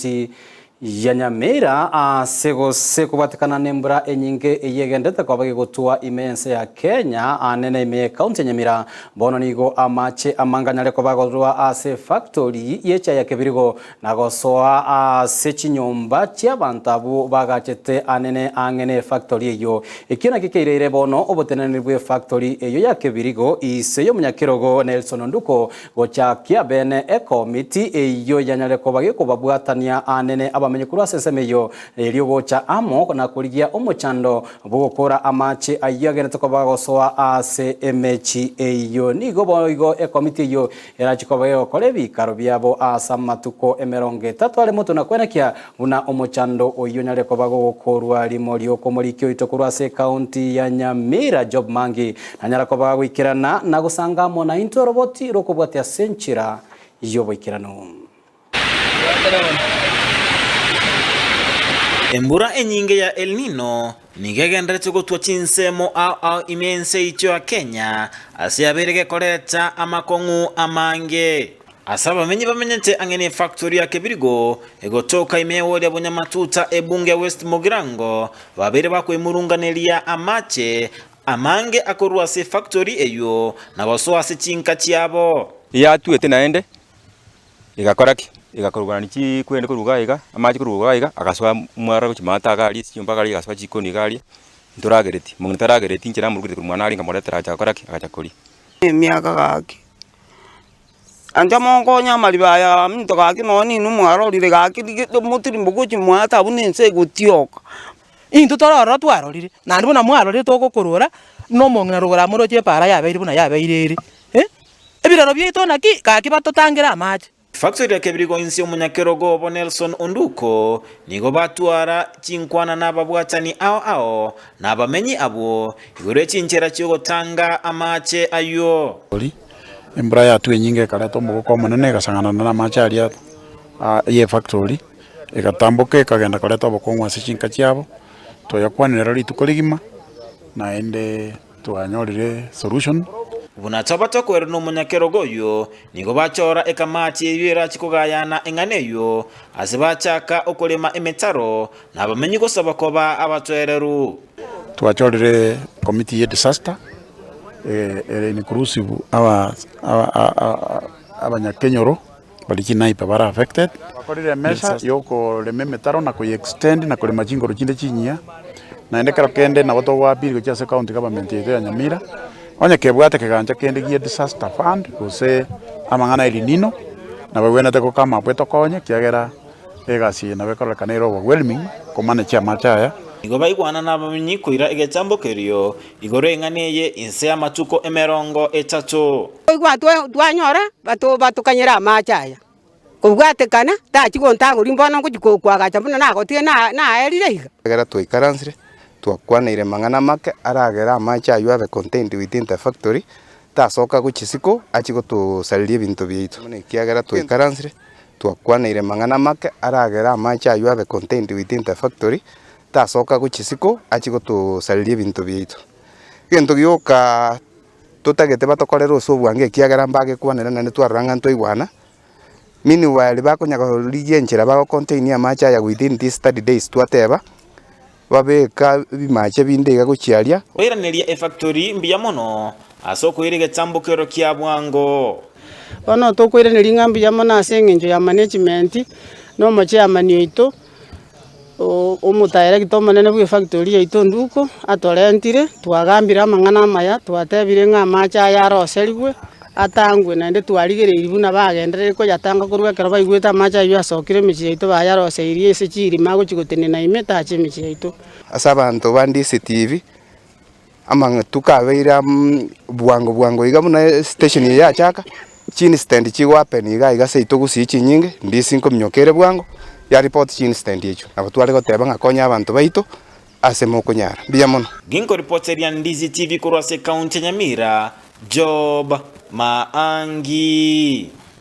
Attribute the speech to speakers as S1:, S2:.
S1: county ya Nyamira ase kubatikana nembura enyinge eyegendete kwa bagigotua imense ya Kenya anene ime county ya Nyamira bono nigo amache amanganyale kwa bagorwa ase factory yecha ya kebirigo nagosoa ase chinyomba chia bantabu bagachete anene angene factory eyo ekina kikeirere bono obotenene bwe factory eyo ya kebirigo ise yo munyakirogo Nelson Nduko gocha kia bene committee eyo yanyale kwa bagikobabwatania anene menye kurwa sesemeyo rero gocha amo na kurigia omuchando bugokora amache ayagenete ko bagosoa ase emechi eyo nigo boigo committee yo erachikobayo kore bikaro byabo asa matuko emeronge tatwale moto na kwenekia una omuchando oyo nyale ko bagokorwa limolio komorikyo itokurwa se county ya Nyamira Job Mangi na nyala ko bagwikirana na gusanga mona into roboti rokobwatia senchira yo boikirano
S2: Embura enyinge ya El Nino nigegendete gotwa chinsemo au imense icho ya Kenya ase aberege koreta amakongu amange asaba menyi bamenyete angene factory ya kebirigo egotoka imewode bunyamatuta ebunge West Mogirango babere bakwemurunganelia amache amange akorwa se factory eyo na baso ase chinka chiabo
S3: ya tuete naende igakoraki igakorwa niki kwende kuruga iga amaji kuruga iga akaswa mwara kuchimata gali cyumba gali akaswa chikoni gali nduragereti mungitaragereti ngira murugite kumwana ali ngamoreta chakoraki akachakori
S4: miaka gaki anja mongonya malibaya mto gaki noni numwaro lire gaki mutiri mbuguchi mwata bunense gutioka
S5: into tororo twarorire nandi buna mwarorire togokorora no mongna rogora moroche para yabe buna yabe irere ebiraro byeto naki gaki batotangira amaji
S2: Factory ya kebirigo insi omunyakirogo Nelson Onduko nigo batwara chinkwana n'ababwatani ao n'abamenyi abo igore chinchera cyogotanga amache ayo
S6: embura yatu enyinge kaleto mugoko munene gasangana na amache aria ye factory igatambuke ikagenda kaleto bokongwa sichinka cyabo toyakwanira ritukorigima naende tuanyorire solution
S2: bunatoba tokwero no munyakirogo yo nigo bachora ekamachi eyira chikogayana enganeyo azibachaka okolema emetaro nabamenyi gosaba koba abatwereru
S6: twachorire committee ye disaster inclusive abanyakenyoro baliki naipa bara affected bakorire mesa yoko leme metaro na ko extend na kolema chingoro chinde chinyia naende karo kende na boto wa bill gocha county government ya Nyamira onya kebwate keganja kende gie disaster fund ose amangana El Nino na bwena te ko kama pweto konye kiagera egasi na bekora kanero overwhelming komane cha machaya
S2: igo baigwana na bamenyi kuira egetambokerio igore enganeye inse amatuko emerongo etatu
S4: igwa twanyora batukanyira machaya kubwate kana ta chigontango rimbono kujikokwaga chambuna nagotie na erire
S7: igara twikaransire twakwanire mangana make aragera amacha ayo abe contained within the factory tasoka guchisiko achiko tusalirie bintu byitu ne kiagera twikaransire twakwanire mangana make aragera amacha ayo abe contained within the factory tasoka guchisiko achiko tusalirie bintu byitu gento gyoka tutagete batokorera usubwange kiagera mbage kwanira na twaranga ntoigwana mini wali bakonyaga ligenjera bako contain amacha ya within these 30 days twateba babeka bimache bindega guchiaria
S2: oiraneria factory mbiya mono asoko irege tambukero kya bwango
S4: bano tokoiraneri ngambi ya mona asengenjo ya management no mache ya manito omutaire gitomane bwe factory yaito Nduko atorentire twagambira mangana maya twatebire ngamacha ya roserigwe atangwe nande twarigere ibuna bagenderere ko yatanga kurwekera baigweta macha yo asokire michi yaito bayaroseirie ese chiri mago chigotene na imeta ache michi yaito
S7: asabantu bandi CCTV amanga tukabeira bwango iga muna station ya chaka chini stand chiwapen iga seito gusichi nyinge ndisi nkomnyokere bwango ya report chini stand yecho abatwale goteba ngakonya abantu baito asemo kunyara biyamono
S2: ginko reporteria Ndizi TV kurwase county Nyamira Job Maangi.